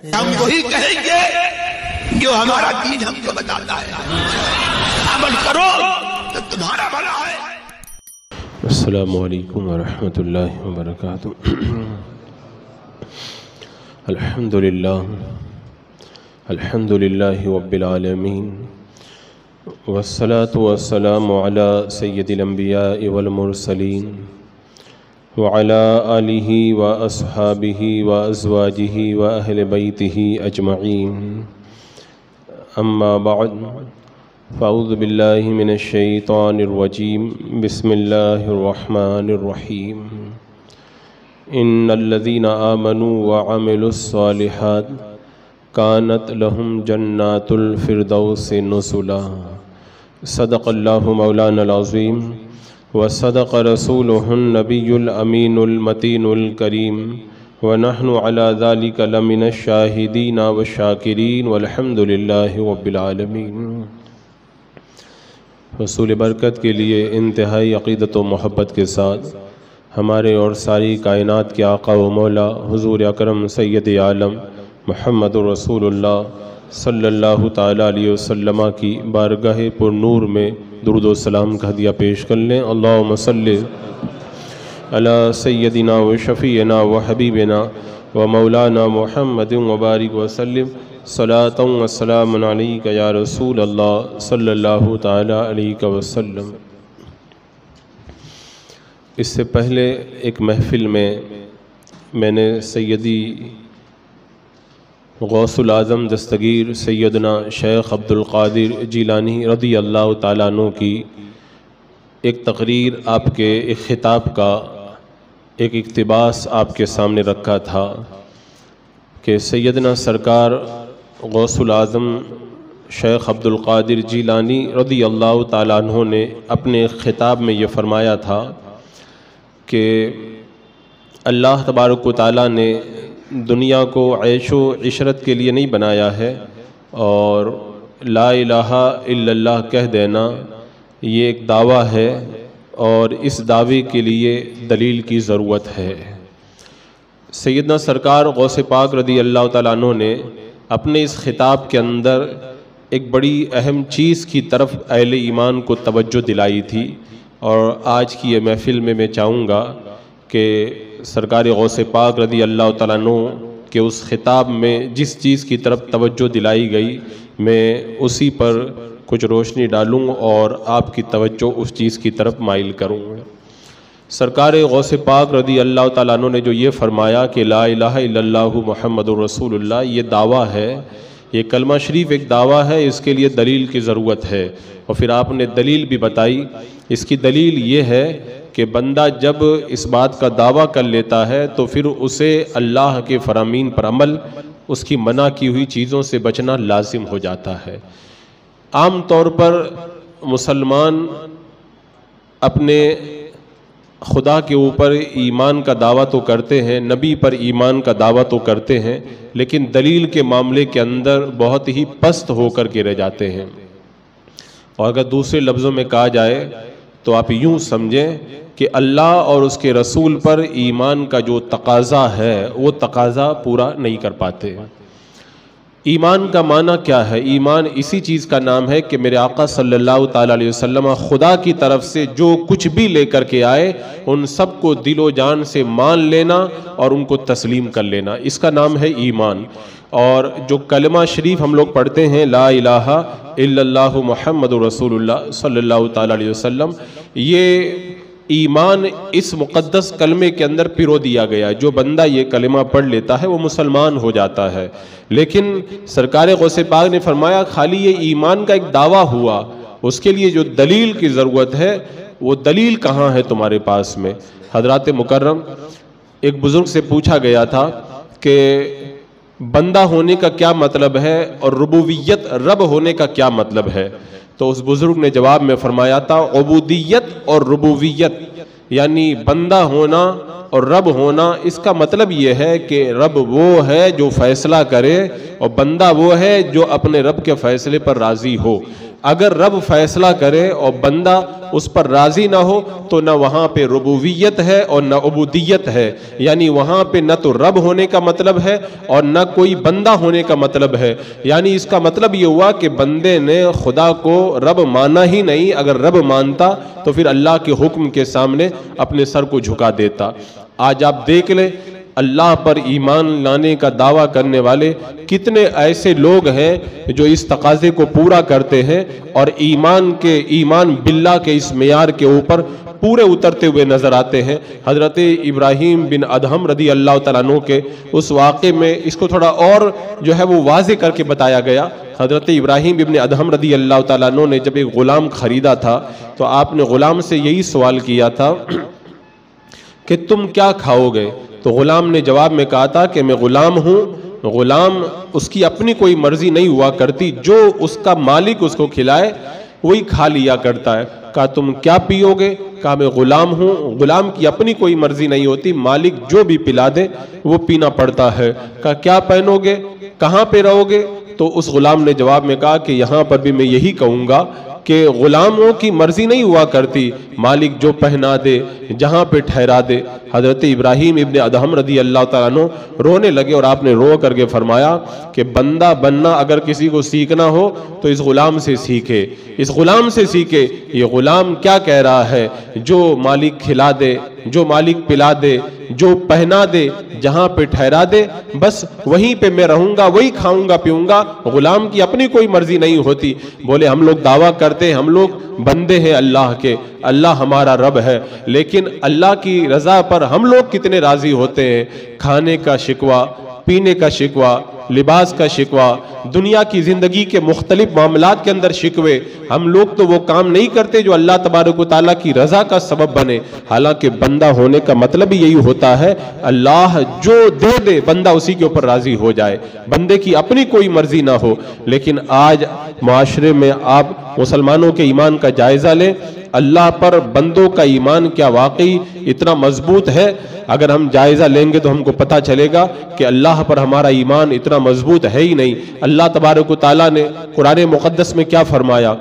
ہم وہی کہیں گے جو ہمارا دین ہم کو بتاتا ہے، عمل کرو تو تمہارا بھلا ہے۔ السلام علیکم ورحمۃ اللہ وبرکاتہ۔ الحمد للہ رب العالمین، والصلاة والسلام علی سید الانبیاء والمرسلین، وعلى آلہ واصحابہ وازواجہ واہل بیتہ اجمعین، اما بعد فاعوذ باللہ من الشیطان الرجیم، بسم اللہ الرحمن الرحیم۔ ان الذین آمنوا وعملوا الصالحات کانت لہم جنات الفردوس نزلا۔ صدق اللہ مولانا العظیم وصدق رسولہ النبی الامین المتین الکریم، ونحن علی ذلک لمن الشاہدین والشاکرین، والحمد للہ رب العالمین۔ حصول برکت کے لیے انتہائی عقیدت و محبت کے ساتھ ہمارے اور ساری کائنات کے آقا و مولا حضور اکرم سید عالم محمد رسول اللہ صلی اللہ تعالیٰ علیہ وسلم کی بارگاہ پر نور میں درود و سلام کا ہدیہ پیش کر لیں۔ اللہم صلی علی سیدنا و شفیعنا و حبیبنا و مولانا محمد وبارک وسلم، صلاۃ و سلام علیک یا رسول اللہ صلی اللہ تعالیٰ علیہ وسلم۔ اس سے پہلے ایک محفل میں نے سیدی غوث العظم دستگیر سیدنا شیخ عبدالقادر جیلانی رضی اللہ تعالیٰ عنہ کی ایک تقریر، آپ کے ایک خطاب کا ایک اقتباس آپ کے سامنے رکھا تھا کہ سیدنا سرکار غوث العظم شیخ عبدالقادر جیلانی رضی اللہ تعالیٰ عنہ نے اپنے خطاب میں یہ فرمایا تھا کہ اللہ تبارک و تعالیٰ نے دنیا کو عیش و عشرت کے لیے نہیں بنایا ہے، اور لا الہ الا اللہ کہہ دینا یہ ایک دعویٰ ہے، اور اس دعوے کے لیے دلیل کی ضرورت ہے۔ سیدنا سرکار غوث پاک رضی اللہ تعالیٰ عنہ نے اپنے اس خطاب کے اندر ایک بڑی اہم چیز کی طرف اہل ایمان کو توجہ دلائی تھی، اور آج کی یہ محفل میں چاہوں گا کہ سرکار غوث پاک رضی اللہ تعالیٰ عنہ کے اس خطاب میں جس چیز کی طرف توجہ دلائی گئی میں اسی پر کچھ روشنی ڈالوں اور آپ کی توجہ اس چیز کی طرف مائل کروں۔ سرکار غوث پاک رضی اللہ تعالیٰ عنہ نے جو یہ فرمایا کہ لا الہ الا اللہ محمد رسول اللہ، یہ دعویٰ ہے، یہ کلمہ شریف ایک دعویٰ ہے، اس کے لیے دلیل کی ضرورت ہے۔ اور پھر آپ نے دلیل بھی بتائی، اس کی دلیل یہ ہے کہ بندہ جب اس بات کا دعویٰ کر لیتا ہے تو پھر اسے اللہ کے فرامین پر عمل، اس کی منع کی ہوئی چیزوں سے بچنا لازم ہو جاتا ہے۔ عام طور پر مسلمان اپنے خدا کے اوپر ایمان کا دعویٰ تو کرتے ہیں، نبی پر ایمان کا دعویٰ تو کرتے ہیں، لیکن دلیل کے معاملے کے اندر بہت ہی پست ہو کر کے رہ جاتے ہیں۔ اور اگر دوسرے لفظوں میں کہا جائے تو آپ یوں سمجھیں کہ اللہ اور اس کے رسول پر ایمان کا جو تقاضا ہے وہ تقاضا پورا نہیں کر پاتے۔ ایمان کا معنی کیا ہے؟ ایمان اسی چیز کا نام ہے کہ میرے آقا صلی اللہ تعالیٰ علیہ وسلم خدا کی طرف سے جو کچھ بھی لے کر کے آئے ان سب کو دل و جان سے مان لینا اور ان کو تسلیم کر لینا، اس کا نام ہے ایمان۔ اور جو کلمہ شریف ہم لوگ پڑھتے ہیں لا الہ الا اللہ محمد رسول اللہ صلی اللہ تعالیٰ علیہ وسلم، یہ ایمان اس مقدس کلمے کے اندر پیرو دیا گیا۔ جو بندہ یہ کلمہ پڑھ لیتا ہے وہ مسلمان ہو جاتا ہے۔ لیکن سرکار غوث پاک نے فرمایا خالی یہ ایمان کا ایک دعویٰ ہوا، اس کے لیے جو دلیل کی ضرورت ہے وہ دلیل کہاں ہے تمہارے پاس میں؟ حضرات مکرم، ایک بزرگ سے پوچھا گیا تھا کہ بندہ ہونے کا کیا مطلب ہے اور ربوبیت رب ہونے کا کیا مطلب ہے؟ تو اس بزرگ نے جواب میں فرمایا تھا عبودیت اور ربوبیت، یعنی بندہ ہونا اور رب ہونا، اس کا مطلب یہ ہے کہ رب وہ ہے جو فیصلہ کرے اور بندہ وہ ہے جو اپنے رب کے فیصلے پر راضی ہو۔ اگر رب فیصلہ کرے اور بندہ اس پر راضی نہ ہو تو نہ وہاں پہ ربوبیت ہے اور نہ عبودیت ہے، یعنی وہاں پہ نہ تو رب ہونے کا مطلب ہے اور نہ کوئی بندہ ہونے کا مطلب ہے، یعنی اس کا مطلب یہ ہوا کہ بندے نے خدا کو رب مانا ہی نہیں، اگر رب مانتا تو پھر اللہ کے حکم کے سامنے اپنے سر کو جھکا دیتا۔ آج آپ دیکھ لیں اللہ پر ایمان لانے کا دعویٰ کرنے والے کتنے ایسے لوگ ہیں جو اس تقاضے کو پورا کرتے ہیں اور ایمان باللہ کے اس معیار کے اوپر پورے اترتے ہوئے نظر آتے ہیں۔ حضرت ابراہیم بن ادہم رضی اللہ تعالیٰ عنہ کے اس واقعے میں اس کو تھوڑا اور جو ہے وہ واضح کر کے بتایا گیا۔ حضرت ابراہیم ابن ادہم رضی اللہ تعالیٰ عنہ نے جب ایک غلام خریدا تھا تو آپ نے غلام سے یہی سوال کیا تھا کہ تم کیا کھاؤ گے؟ تو غلام نے جواب میں کہا تھا کہ میں غلام ہوں، غلام اس کی اپنی کوئی مرضی نہیں ہوا کرتی، جو اس کا مالک اس کو کھلائے وہی کھا لیا کرتا ہے۔ کہا تم کیا پیو گے؟ کہا میں غلام ہوں، غلام کی اپنی کوئی مرضی نہیں ہوتی، مالک جو بھی پلا دے وہ پینا پڑتا ہے۔ کہا کیا پہنو گے؟ کہاں پہ رہو گے؟ تو اس غلام نے جواب میں کہا کہ یہاں پر بھی میں یہی کہوں گا کہ غلاموں کی مرضی نہیں ہوا کرتی، مالک جو پہنا دے جہاں پہ ٹھہرا دے۔ حضرت ابراہیم ابن ادہم رضی اللہ تعالیٰ عنہ رونے لگے اور آپ نے رو کر کے فرمایا کہ بندہ بننا اگر کسی کو سیکھنا ہو تو اس غلام سے سیکھے، اس غلام سے سیکھے۔ یہ غلام کیا کہہ رہا ہے؟ جو مالک کھلا دے، جو مالک پلا دے، جو پہنا دے، جہاں پہ ٹھہرا دے، بس وہیں پہ میں رہوں گا، وہی کھاؤں گا پیوں گا۔ غلام کی اپنی کوئی مرضی نہیں ہوتی۔ بولے ہم لوگ دعویٰ کرتے ہیں ہم لوگ بندے ہیں اللہ کے، اللہ ہمارا رب ہے، لیکن اللہ کی رضا پر ہم لوگ کتنے راضی ہوتے ہیں؟ کھانے کا شکوہ، پینے کا شکوہ، لباس کا شکوہ، دنیا کی زندگی کے مختلف معاملات کے اندر شکوے، ہم لوگ تو وہ کام نہیں کرتے جو اللہ تبارک و تعالیٰ کی رضا کا سبب بنے۔ حالانکہ بندہ ہونے کا مطلب یہی ہوتا ہے اللہ جو دے دے بندہ اسی کے اوپر راضی ہو جائے، بندے کی اپنی کوئی مرضی نہ ہو۔ لیکن آج معاشرے میں آپ مسلمانوں کے ایمان کا جائزہ لیں، اللہ پر بندوں کا ایمان کیا واقعی اتنا مضبوط ہے؟ اگر ہم جائزہ لیں گے تو ہم کو پتہ چلے گا کہ اللہ پر ہمارا ایمان اتنا مضبوط ہے ہی نہیں۔ اللہ تبارک و تعالیٰ نے قرآن مقدس میں کیا فرمایا؟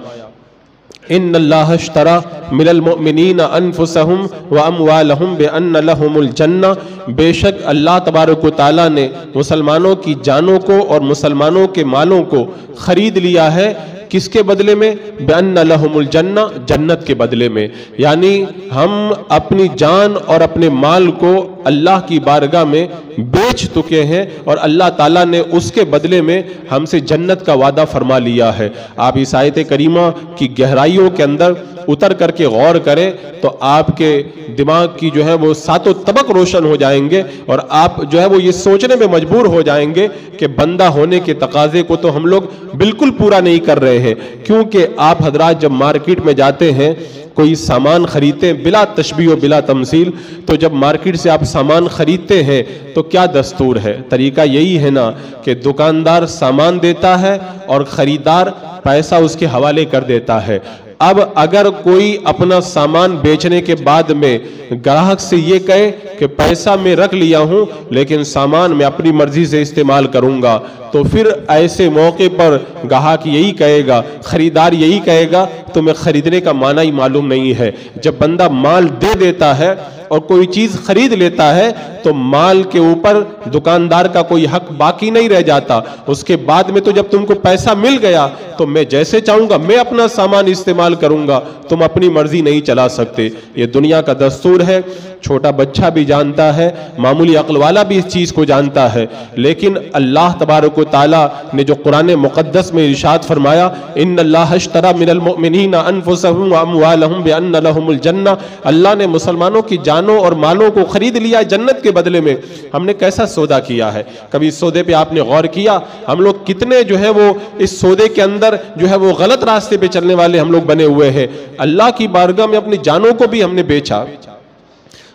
ان اللہ اشترى من المؤمنین انفسهم واموالهم بان لهم الجنہ، بے شک اللہ تبارک و تعالیٰ نے مسلمانوں کی جانوں کو اور مسلمانوں کے مالوں کو خرید لیا ہے، کس کے بدلے میں؟ بأن لهم الجنہ، جنت کے بدلے میں۔ یعنی ہم اپنی جان اور اپنے مال کو اللہ کی بارگاہ میں بیچ چکے ہیں اور اللہ تعالیٰ نے اس کے بدلے میں ہم سے جنت کا وعدہ فرما لیا ہے۔ آپ اس آیت کریمہ کی گہرائیوں کے اندر اتر کر کے غور کریں تو آپ کے دماغ کی جو ہے وہ ساتوں طبق روشن ہو جائیں گے اور آپ جو ہے وہ یہ سوچنے میں مجبور ہو جائیں گے کہ بندہ ہونے کے تقاضے کو تو ہم لوگ بالکل پورا نہیں کر رہے ہیں۔ کیونکہ آپ حضرات جب مارکیٹ میں جاتے ہیں کوئی سامان خریدتے ہیں، بلا تشبیہ و بلا تمثیل، تو جب مارکیٹ سے آپ سامان خریدتے ہیں تو کیا دستور ہے؟ طریقہ یہی ہے نا کہ دکاندار سامان دیتا ہے اور خریدار پیسہ اس کے حوالے کر دیتا ہے۔ اب اگر کوئی اپنا سامان بیچنے کے بعد میں گراہک سے یہ کہے کہ پیسہ میں رکھ لیا ہوں لیکن سامان میں اپنی مرضی سے استعمال کروں گا، تو پھر ایسے موقع پر گاہک یہی کہے گا، خریدار یہی کہے گا تمہیں خریدنے کا معنی ہی معلوم نہیں ہے۔ جب بندہ مال دے دیتا ہے اور کوئی چیز خرید لیتا ہے تو مال کے اوپر دکاندار کا کوئی حق باقی نہیں رہ جاتا۔ اس کے بعد میں تو جب تم کو پیسہ مل گیا تو میں جیسے چاہوں گا میں اپنا سامان استعمال کروں گا، تم اپنی مرضی نہیں چلا سکتے۔ یہ دنیا کا دستور ہے، چھوٹا بچہ بھی جانتا ہے، معمولی عقل والا بھی اس چیز کو جانتا ہے، لیکن اللہ تبارک و تعالیٰ نے جو قرآن مقدس میں ارشاد فرمایا ان اللہ اشترى من المؤمنین انفسهم واموالهم بان لهم الجنہ، اللہ نے مسلمانوں کی جانوں اور مالوں کو خرید لیا جنت کے بدلے میں۔ ہم نے کیسا سودا کیا ہے؟ کبھی اس سودے پہ آپ نے غور کیا؟ ہم لوگ کتنے جو ہے وہ اس سودے کے اندر جو ہے وہ غلط راستے پہ چلنے والے ہم لوگ بنے ہوئے ہیں۔ اللہ کی بارگاہ میں اپنی جانوں کو بھی ہم نے بیچا۔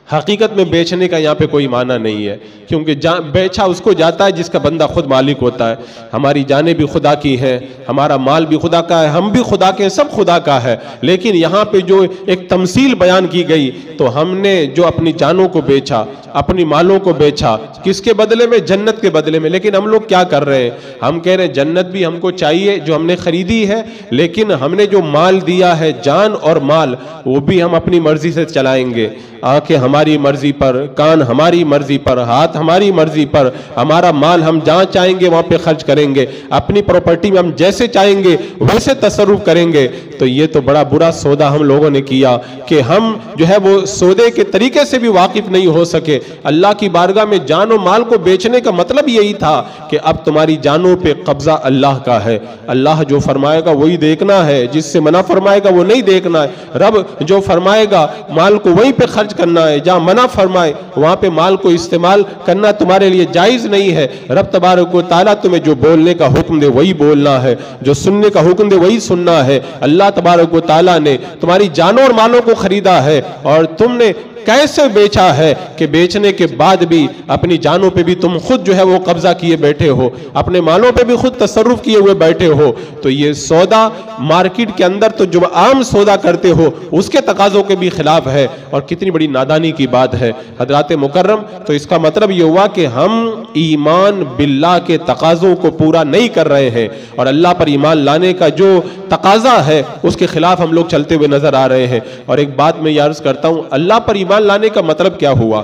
حقیقت میں بیچنے کا یہاں پہ کوئی معنی نہیں ہے، کیونکہ بیچا اس کو جاتا ہے جس کا بندہ خود مالک ہوتا ہے۔ ہماری جانیں بھی خدا کی ہیں، ہمارا مال بھی خدا کا ہے، ہم بھی خدا کے ہیں، سب خدا کا ہے۔ لیکن یہاں پہ جو ایک تمثیل بیان کی گئی، تو ہم نے جو اپنی جانوں کو بیچا، اپنی مالوں کو بیچا، کس کے بدلے میں؟ جنت کے بدلے میں۔ لیکن ہم لوگ کیا کر رہے ہیں؟ ہم کہہ رہے ہیں جنت بھی ہم کو چاہیے جو ہم نے خریدی ہے، لیکن ہم نے جو مال دیا ہے، جان اور مال، وہ بھی ہم اپنی مرضی سے چلائیں گے۔ آنکھیں ہماری مرضی پر، کان ہماری مرضی پر، ہاتھ ہماری مرضی پر، ہمارا مال ہم جہاں چاہیں گے وہاں پہ خرچ کریں گے، اپنی پراپرٹی میں ہم جیسے چاہیں گے ویسے تصرف کریں گے۔ تو یہ تو بڑا برا سودا ہم لوگوں نے کیا کہ ہم جو ہے وہ سودے کے طریقے سے بھی واقف نہیں ہو سکے۔ اللہ کی بارگاہ میں جان و مال کو بیچنے کا مطلب یہی تھا کہ اب تمہاری جانوں پہ قبضہ اللہ کا ہے، اللہ جو فرمائے گا وہی دیکھنا ہے، جس سے منع فرمائے گا وہ نہیں دیکھنا ہے۔ رب جو فرمائے گا مال کو وہیں پہ خرچ کرنا ہے، جہاں منع فرمائے وہاں پہ مال کو استعمال کرنا تمہارے لیے جائز نہیں ہے۔ رب تبارک و تعالیٰ تمہیں جو بولنے کا حکم دے وہی بولنا ہے، جو سننے کا حکم دے وہی سننا ہے۔ اللہ تبارک و تعالیٰ نے تمہاری جانوں اور مالوں کو خریدا ہے، اور تم نے کیسے بیچا ہے کہ بیچنے کے بعد بھی اپنی جانوں پہ بھی تم خود جو ہے وہ قبضہ کیے بیٹھے ہو، اپنے مالوں پہ بھی خود تصرف کیے ہوئے بیٹھے ہو۔ تو یہ سودا مارکیٹ کے اندر تو جو عام سودا کرتے ہو اس کے تقاضوں کے بھی خلاف ہے، اور کتنی بڑی نادانی کی بات ہے حضرات مکرم۔ تو اس کا مطلب یہ ہوا کہ ہم ایمان باللہ کے تقاضوں کو پورا نہیں کر رہے ہیں، اور اللہ پر ایمان لانے کا جو تقاضا ہے اس کے خلاف ہم لوگ چلتے ہوئے نظر آ رہے ہیں۔ اور ایک بات میں یہ عرض کرتا ہوں، اللہ پر ایمان لانے کا مطلب کیا ہوا؟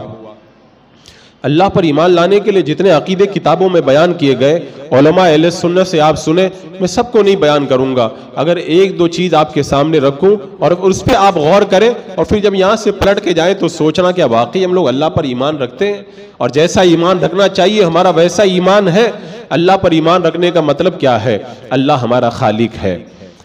اللہ پر ایمان لانے کے لیے جتنے عقیدے کتابوں میں بیان کیے گئے، علماء اہل سنت سے آپ سنیں، میں سب کو نہیں بیان کروں گا، اگر ایک دو چیز آپ کے سامنے رکھوں اور اس پہ آپ غور کریں، اور پھر جب یہاں سے پلٹ کے جائیں تو سوچنا کہ واقعی ہم لوگ اللہ پر ایمان رکھتے ہیں، اور جیسا ایمان رکھنا چاہیے ہمارا ویسا ایمان ہے۔ اللہ پر ایمان رکھنے کا مطلب کیا ہے؟ اللہ ہمارا خالق ہے،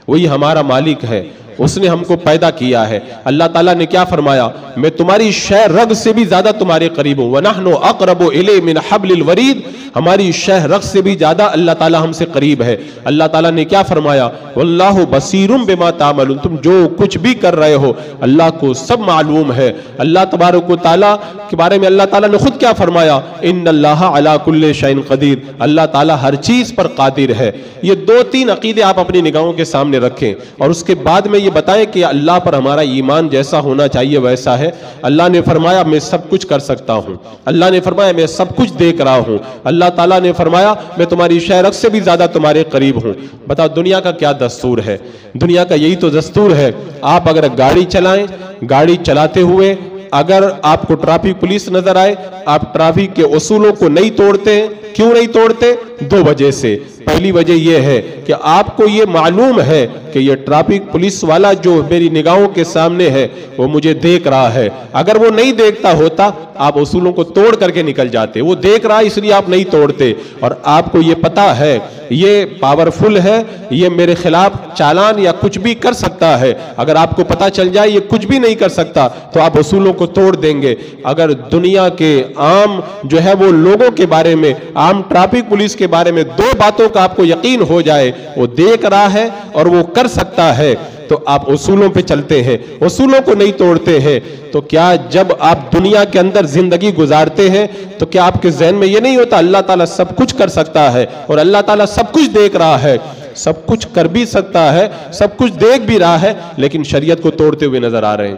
وہی ہمارا مالک ہے، اس نے ہم کو پیدا کیا ہے۔ اللہ تعالیٰ نے کیا فرمایا؟ میں تمہاری شہ رگ سے بھی زیادہ تمہارے قریب ہوں، وَنَحْنُ أَقْرَبُ إِلَيْهِ مِنْ حَبْلِ الْوَرِيدِ، ہماری شہ رگ سے بھی زیادہ اللہ تعالیٰ ہم سے قریب ہے۔ اللہ تعالیٰ نے کیا فرمایا؟ وَاللَّهُ بَصِيرٌ بِمَا تَعْمَلُونَ، تم جو کچھ بھی کر رہے ہو اللہ کو سب معلوم ہے۔ اللہ تبارک و تعالیٰ کے بارے میں اللہ تعالیٰ نے خود کیا فرمایا؟ إِنَّ اللَّهَ عَلَى كُلِّ شَيْءٍ قَدِيرٌ، اللہ تعالیٰ ہر چیز پر قادر ہے۔ یہ دو تین عقیدے آپ اپنی نگاہوں کے سامنے رکھیں، اور اس کے بعد میں یہ بتائیں کہ اللہ پر ہمارا ایمان جیسا ہونا چاہیے ویسا ہے۔ اللہ نے فرمایا میں سب کچھ کر سکتا ہوں، اللہ نے فرمایا میں سب کچھ دیکھ رہا ہوں، اللہ تعالیٰ نے فرمایا میں تمہاری شہ رگ سے بھی زیادہ تمہارے قریب ہوں۔ بتاؤ دنیا کا کیا دستور ہے؟ دنیا کا یہی تو دستور ہے، آپ اگر گاڑی چلائیں، گاڑی چلاتے ہوئے اگر آپ کو ٹریفک پولیس نظر آئے، آپ ٹریفک کے اصولوں کو نہیں توڑتے ہیں۔ کیوں نہیں توڑتے؟ دو وجہ سے۔ پہلی وجہ یہ ہے کہ آپ کو یہ معلوم ہے کہ یہ ٹریفک پولیس والا جو میری نگاہوں کے سامنے ہے وہ مجھے دیکھ رہا ہے، اگر وہ نہیں دیکھتا ہوتا آپ اصولوں کو توڑ کر کے نکل جاتے، وہ دیکھ رہا اس لیے آپ نہیں توڑتے، اور آپ کو یہ پتا ہے یہ پاورفل ہے، یہ میرے خلاف چالان یا کچھ بھی کر سکتا ہے، اگر آپ کو پتا چل جائے یہ کچھ بھی نہیں کر سکتا تو آپ اصولوں کو توڑ دیں گے۔ اگر دنیا کے عام جو ہے وہ لوگوں کے بارے میں، عام ٹریفک پولیس کے بارے میں دو باتوں کا آپ کو یقین ہو جائے، وہ دیکھ رہا ہے اور وہ کر سکتا ہے، تو آپ اصولوں پہ چلتے ہیں، اصولوں کو نہیں توڑتے ہیں۔ تو کیا جب آپ دنیا کے اندر زندگی گزارتے ہیں تو کیا آپ کے ذہن میں یہ نہیں ہوتا اللہ تعالیٰ سب کچھ کر سکتا ہے، اور اللہ تعالیٰ سب کچھ دیکھ رہا ہے، سب کچھ کر بھی سکتا ہے، سب کچھ دیکھ بھی رہا ہے، لیکن شریعت کو توڑتے ہوئے نظر آ رہے ہیں،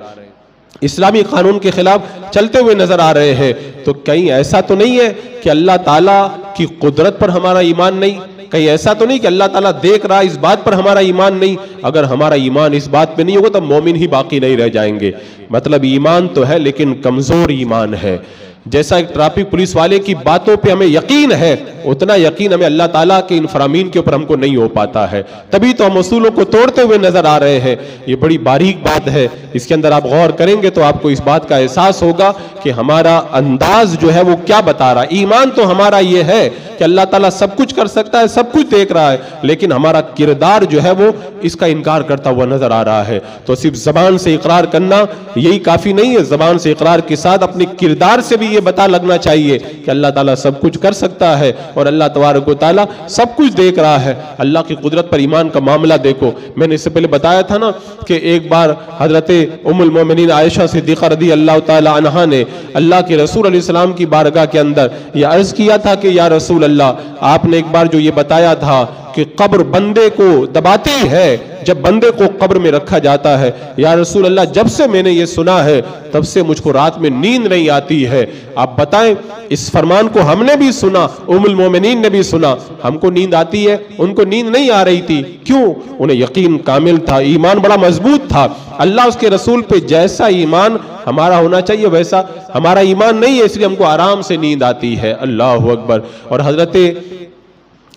اسلامی قانون کے خلاف چلتے ہوئے نظر آ رہے ہیں؟ تو کہیں ایسا تو نہیں ہے کہ اللہ تعالیٰ کی قدرت پر ہمارا ایمان نہیں؟ کہیں ایسا تو نہیں کہ اللہ تعالیٰ دیکھ رہا اس بات پر ہمارا ایمان نہیں؟ اگر ہمارا ایمان اس بات پہ نہیں ہوگا تو مومن ہی باقی نہیں رہ جائیں گے۔ مطلب ایمان تو ہے لیکن کمزور ایمان ہے۔ جیسا ایک ٹریفک پولیس والے کی باتوں پہ ہمیں یقین ہے، اتنا یقین ہمیں اللہ تعالیٰ کے ان فرامین کے اوپر ہم کو نہیں ہو پاتا ہے، تبھی تو ہم اصولوں کو توڑتے ہوئے نظر آ رہے ہیں۔ یہ بڑی باریک بات ہے، اس کے اندر آپ غور کریں گے تو آپ کو اس بات کا احساس ہوگا کہ ہمارا انداز جو ہے وہ کیا بتا رہا ہے۔ ایمان تو ہمارا یہ ہے کہ اللہ تعالیٰ سب کچھ کر سکتا ہے، سب کچھ دیکھ رہا ہے، لیکن ہمارا کردار جو ہے وہ اس کا انکار کرتا ہوا نظر آ رہا ہے۔ تو صرف زبان سے اقرار کرنا یہی کافی نہیں ہے، زبان سے اقرار کے ساتھ اپنے کردار سے بھی یہ پتہ لگنا چاہیے کہ اللہ تعالیٰ سب کچھ کر سکتا ہے اور اللہ تبارک و تعالیٰ سب کچھ دیکھ رہا ہے. اللہ کی قدرت پر ایمان کا معاملہ دیکھو. میں نے اس سے پہلے بتایا تھا نا کہ ایک بار حضرت ام المومنین عائشہ صدیقہ رضی اللہ تعالی عنہا نے اللہ کے رسول علیہ السلام کی بارگاہ کے اندر یہ عرض کیا تھا کہ یا رسول اللہ، آپ نے ایک بار جو یہ بتایا تھا کہ قبر بندے کو دباتی ہے جب بندے کو قبر میں رکھا جاتا ہے، یا رسول اللہ جب سے میں نے یہ سنا ہے تب سے مجھ کو رات میں نیند نہیں آتی ہے. آپ بتائیں اس فرمان کو ہم نے بھی سنا، ام المومنین نے بھی سنا، ہم کو نیند آتی ہے، ان کو نیند نہیں آ رہی تھی. کیوں؟ انہیں یقین کامل تھا، ایمان بڑا مضبوط تھا. اللہ اس کے رسول پہ جیسا ایمان ہمارا ہونا چاہیے ویسا ہمارا ایمان نہیں ہے، اس لیے ہم کو آرام سے نیند آتی ہے. اللہ اکبر. اور حضرت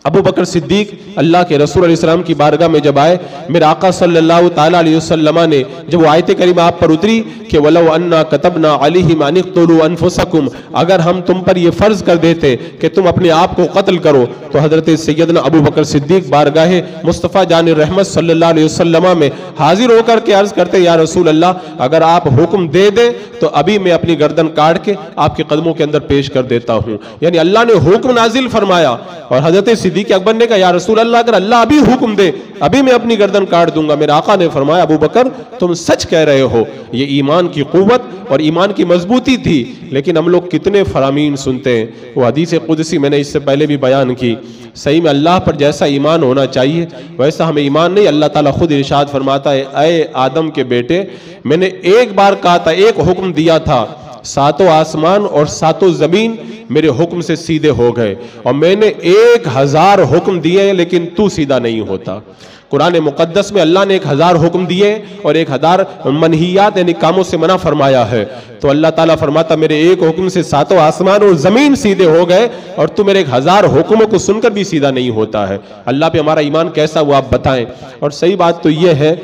ابو بکر صدیق اللہ کے رسول علیہ السلام کی بارگاہ میں جب آئے، میرے آقا صلی اللہ تعالیٰ علیہ وسلم نے جب وہ آیت کریمہ آپ پر اتری کہ وَلَوْ أَنَّا كَتَبْنَا عَلَيْهِمْ أَنِ اقْتُلُوا أَنفُسَكُمْ، اگر ہم تم پر یہ فرض کر دیتے کہ تم اپنے آپ کو قتل کرو، تو حضرت سیدنا ابو بکر صدیق بارگاہ مصطفیٰ جان رحمت صلی اللہ علیہ وسلم میں حاضر ہو کر کے عرض کرتے یا رسول اللہ اگر آپ حکم دے دیں تو ابھی میں اپنی گردن کاٹ کے آپ کے قدموں کے اندر پیش کر دیتا ہوں. یعنی اللہ نے حکم نازل فرمایا اور حضرت صدیق اکبر نے کہا یا رسول اللہ اگر اللہ ابھی حکم دے ابھی میں اپنی گردن کاٹ دوں گا. میرے آقا نے فرمایا ابو بکر تم سچ کہہ رہے ہو. یہ ایمان کی قوت اور ایمان کی مضبوطی تھی. لیکن ہم لوگ کتنے فرامین سنتے ہیں. وہ حدیث قدسی میں نے اس سے پہلے بھی بیان کی. صحیح میں اللہ پر جیسا ایمان ہونا چاہیے ویسا ہمیں ایمان نہیں. اللہ تعالیٰ خود ارشاد فرماتا ہے اے آدم کے بیٹے میں نے ایک بار کہا تھا، ایک حکم دیا تھا، ساتوں آسمان اور ساتوں زمین میرے حکم سے سیدھے ہو گئے، اور میں نے 1000 حکم دیے ہیں لیکن تو سیدھا نہیں ہوتا. قرآن مقدس میں اللہ نے 1000 حکم دیے اور 1000 منہیات یعنی کاموں سے منع فرمایا ہے. تو اللہ تعالیٰ فرماتا میرے ایک حکم سے ساتوں آسمان اور زمین سیدھے ہو گئے اور تو میرے 1000 حکموں کو سن کر بھی سیدھا نہیں ہوتا ہے. اللہ پہ ہمارا ایمان کیسا وہ آپ بتائیں. اور صحیح بات تو یہ ہے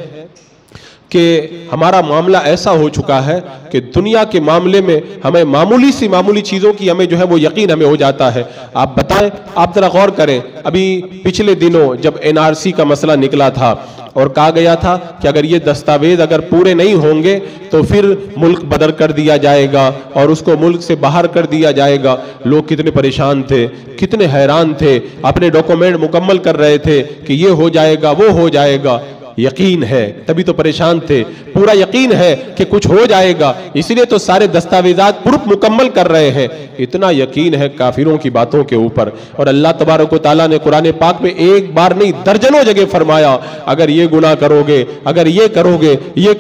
کہ ہمارا معاملہ ایسا ہو چکا ہے کہ دنیا کے معاملے میں ہمیں معمولی چیزوں کی ہمیں جو ہے وہ یقین ہمیں ہو جاتا ہے. آپ بتائیں، آپ ذرا غور کریں، ابھی پچھلے دنوں جب NRC کا مسئلہ نکلا تھا اور کہا گیا تھا کہ اگر یہ دستاویز اگر پورے نہیں ہوں گے تو پھر ملک بدر کر دیا جائے گا اور اس کو ملک سے باہر کر دیا جائے گا. لوگ کتنے پریشان تھے، کتنے حیران تھے، اپنے ڈاکومنٹ مکمل کر رہے تھے کہ یہ ہو جائے گا وہ ہو جائے گا. یقین ہے تبھی تو پریشان تھے، پورا یقین ہے کہ کچھ ہو جائے گا اس لیے تو سارے دستاویزات پورا مکمل کر رہے ہیں. اتنا یقین ہے کافروں کی باتوں کے اوپر. اور اللہ تبارک و تعالیٰ نے قرآن پاک میں ایک بار نہیں درجنوں جگہ فرمایا اگر یہ گناہ کرو گے، اگر یہ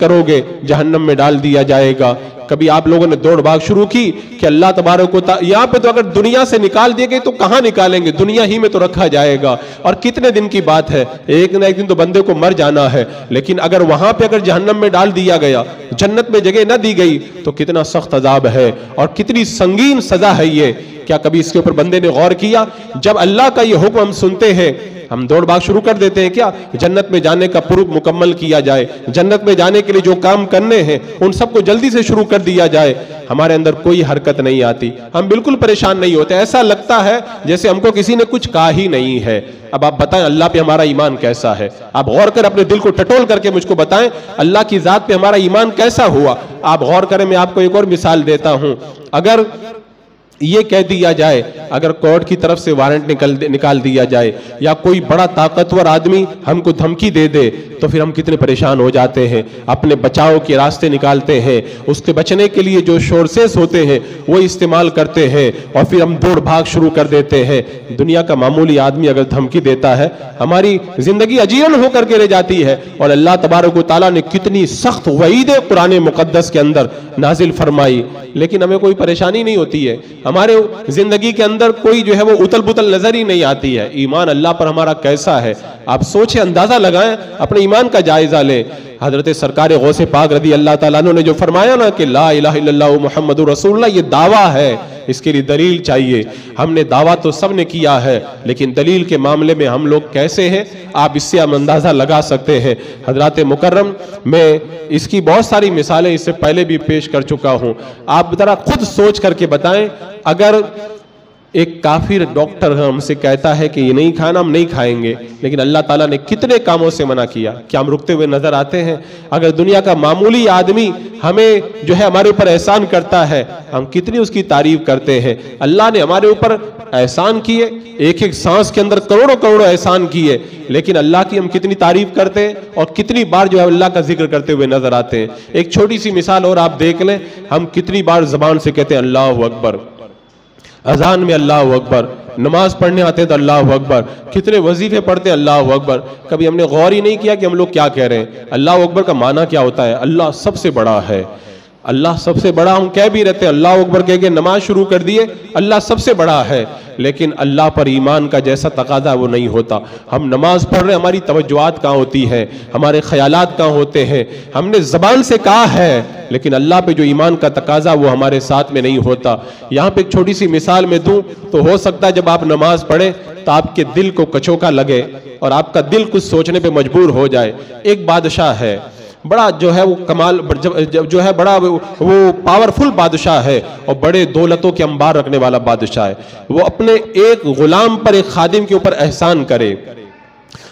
کرو گے جہنم میں ڈال دیا جائے گا. کبھی آپ لوگوں نے دوڑ بھاگ شروع کی کہ اللہ تبارک و تعالیٰ یہاں پہ تو اگر دنیا سے نکال دیے گئے تو کہاں نکالیں گے، دنیا ہی میں تو رکھا جائے گا. اور کتنے دن کی بات ہے، ایک نہ ایک دن تو بندے کو مر جانا ہے. لیکن اگر وہاں پہ اگر جہنم میں ڈال دیا گیا، جنت میں جگہ نہ دی گئی تو کتنا سخت عذاب ہے اور کتنی سنگین سزا ہے یہ. کیا کبھی اس کے اوپر بندے نے غور کیا؟ جب اللہ کا یہ حکم ہم سنتے ہیں ہم دوڑ بھاگ شروع کر دیتے ہیں کیا جنت میں جانے کا پروف مکمل کیا جائے، جنت میں جانے کے لیے جو کام کرنے ہیں ان سب کو جلدی سے شروع کر دیا جائے. ہمارے اندر کوئی حرکت نہیں آتی، ہم بالکل پریشان نہیں ہوتے، ایسا لگتا ہے جیسے ہم کو کسی نے کچھ کہا ہی نہیں ہے. اب آپ بتائیں اللہ پہ ہمارا ایمان کیسا ہے؟ آپ غور کر اپنے دل کو ٹٹول کر کے مجھ کو بتائیں اللہ کی ذات پہ ہمارا ایمان کیسا ہوا. آپ غور کریں، میں آپ کو ایک اور مثال دیتا ہوں. اگر یہ کہہ دیا جائے، اگر کورٹ کی طرف سے وارنٹ نکال دیا جائے یا کوئی بڑا طاقتور آدمی ہم کو دھمکی دے دے تو پھر ہم کتنے پریشان ہو جاتے ہیں، اپنے بچاؤ کے راستے نکالتے ہیں، اس کے بچنے کے لیے جو سورسز ہوتے ہیں وہ استعمال کرتے ہیں اور پھر ہم دوڑ بھاگ شروع کر دیتے ہیں. دنیا کا معمولی آدمی اگر دھمکی دیتا ہے ہماری زندگی اجیرن ہو کر کے رہ جاتی ہے. اور اللہ تبارک و تعالیٰ نے کتنی سخت وعید قرآن مقدس کے اندر نازل فرمائی، لیکن ہمیں کوئی پریشانی نہیں ہوتی ہے. ہمارے زندگی کے اندر کوئی جو ہے وہ اتل پتل نظر ہی نہیں آتی ہے. ایمان اللہ پر ہمارا کیسا ہے آپ سوچیں، اندازہ لگائیں، اپنے ایمان کا جائزہ لیں. حضرت سرکار غوث پاک رضی اللہ تعالیٰ عنہ نے جو فرمایا نا کہ لا الہ الا اللہ محمد رسول اللہ، یہ دعویٰ ہے، اس کے لیے دلیل چاہیے. ہم نے دعویٰ تو سب نے کیا ہے لیکن دلیل کے معاملے میں ہم لوگ کیسے ہیں آپ اس سے ہم اندازہ لگا سکتے ہیں. حضرات مکرم، میں اس کی بہت ساری مثالیں اس سے پہلے بھی پیش کر چکا ہوں. آپ ذرا خود سوچ کر کے بتائیں، اگر ایک کافر ڈاکٹر ہم سے کہتا ہے کہ یہ نہیں کھانا، ہم نہیں کھائیں گے، لیکن اللہ تعالیٰ نے کتنے کاموں سے منع کیا، کیا ہم رکتے ہوئے نظر آتے ہیں؟ اگر دنیا کا معمولی آدمی ہمیں جو ہے ہمارے اوپر احسان کرتا ہے، ہم کتنی اس کی تعریف کرتے ہیں۔ اللہ نے ہمارے اوپر احسان کیے، ایک ایک سانس کے اندر کروڑوں کروڑوں احسان کیے، لیکن اللہ کی ہم کتنی تعریف کرتے ہیں اور کتنی بار جو ہے اللہ کا ذکر کرتے ہوئے نظر آتے ہیں۔ ایک چھوٹی سی مثال اور آپ دیکھ لیں، ہم کتنی بار زبان سے کہتے ہیں اللہ اکبر، اذان میں اللہ اکبر، نماز پڑھنے آتے ہیں تو اللہ اکبر، کتنے وظیفے پڑھتے ہیں اللہ اکبر۔ کبھی ہم نے غور ہی نہیں کیا کہ ہم لوگ کیا کہہ رہے ہیں۔ اللہ اکبر کا معنی کیا ہوتا ہے؟ اللہ سب سے بڑا ہے، اللہ سب سے بڑا ہم کہہ بھی رہتے ہیں، اللہ اکبر کہہ کے نماز شروع کر دیے، اللہ سب سے بڑا ہے، لیکن اللہ پر ایمان کا جیسا تقاضا وہ نہیں ہوتا۔ ہم نماز پڑھ رہے ہیں، ہماری توجہات کہاں ہوتی ہیں، ہمارے خیالات کہاں ہوتے ہیں؟ ہم نے زبان سے کہا ہے، لیکن اللہ پہ جو ایمان کا تقاضا وہ ہمارے ساتھ میں نہیں ہوتا۔ یہاں پہ ایک چھوٹی سی مثال میں دوں تو ہو سکتا ہے جب آپ نماز پڑھیں تو آپ کے دل کو کچوکا لگے اور آپ کا دل کچھ سوچنے پہ مجبور ہو جائے۔ ایک بادشاہ ہے، بڑا جو ہے وہ کمال جو ہے بڑا وہ پاورفل بادشاہ ہے اور بڑے دولتوں کے انبار رکھنے والا بادشاہ ہے۔ وہ اپنے ایک غلام پر، ایک خادم کے اوپر احسان کرے،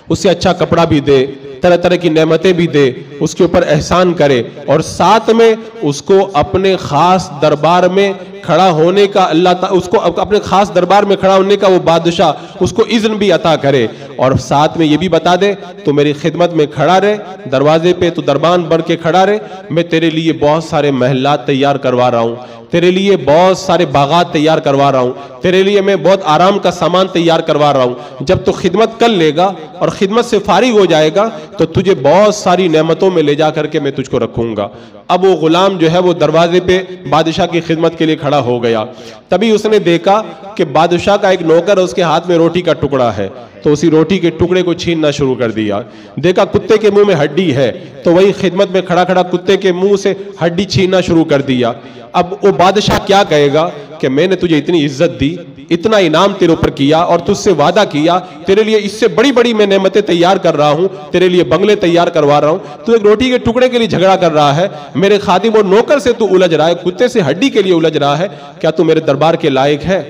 اسے اچھا کپڑا بھی دے، طرح طرح کی نعمتیں بھی دے، اس کے اوپر احسان کرے، اور ساتھ میں اس کو اپنے خاص دربار میں کھڑا ہونے کا اس کو اپنے خاص دربار میں کھڑا ہونے کا وہ بادشاہ اس کو اذن بھی عطا کرے، اور ساتھ میں یہ بھی بتا دے تو میری خدمت میں کھڑا رہے، دروازے پہ تو دربان بن کے کھڑا رہے، میں تیرے لیے بہت سارے محلات تیار کروا رہا ہوں، تیرے لیے بہت سارے باغات تیار کروا رہا ہوں، تیرے لیے میں بہت آرام کا سامان تیار کروا رہا ہوں۔ جب تو خدمت کر لے گا اور خدمت سے فارغ ہو جائے گا تو تجھے بہت ساری نعمتوں میں لے جا کر کے میں تجھ کو رکھوں گا۔ اب وہ غلام جو ہے وہ دروازے پہ بادشاہ کی خدمت کے لیے کھڑا ہو گیا۔ تبھی اس نے دیکھا کہ بادشاہ کا ایک نوکر اس کے ہاتھ میں روٹی کا ٹکڑا ہے، تو اسی روٹی کے ٹکڑے کو چھیننا شروع کر دیا۔ دیکھا کتے کے منہ میں ہڈی ہے، تو وہی خدمت میں کھڑا کھڑا کتے کے منہ سے ہڈی چھیننا شروع کر دیا۔ اب وہ بادشاہ کیا کہے گا کہ میں نے تجھے اتنی عزت دی، اتنا انعام تیرے اوپر کیا اور تجھ سے وعدہ کیا، تیرے لیے اس سے بڑی بڑی میں نعمتیں تیار کر رہا ہوں، تیرے لیے بنگلے تیار کروا رہا ہوں، تو ایک روٹی کے ٹکڑے کے لیے جھگڑا کر رہا ہے، میرے خادم اور نوکر سے تو الجھ رہا ہے، کتے سے ہڈی کے لیے الجھ رہا ہے، کیا تو میرے دربار کے لائق ہے؟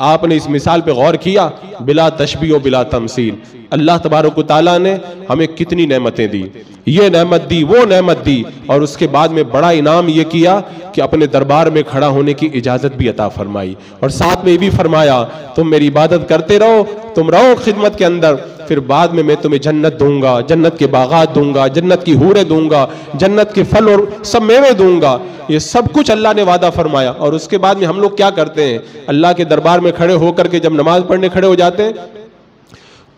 آپ نے اس مثال پہ غور کیا؟ بلا تشبیہ و بلا تمثیل اللہ تبارک و تعالیٰ نے ہمیں کتنی نعمتیں دی، یہ نعمت دی، وہ نعمت دی، اور اس کے بعد میں بڑا انعام یہ کیا کہ اپنے دربار میں کھڑا ہونے کی اجازت بھی عطا فرمائی، اور ساتھ میں یہ بھی فرمایا تم میری عبادت کرتے رہو، تم رہو خدمت کے اندر، پھر بعد میں تمہیں جنت دوں گا، جنت کے باغات دوں گا، جنت کی حوریں دوں گا، جنت کے پھل اور سب میوے دوں گا۔ یہ سب کچھ اللہ نے وعدہ فرمایا، اور اس کے بعد میں ہم لوگ کیا کرتے ہیں؟ اللہ کے دربار میں کھڑے ہو کر کے جب نماز پڑھنے کھڑے ہو جاتے ہیں،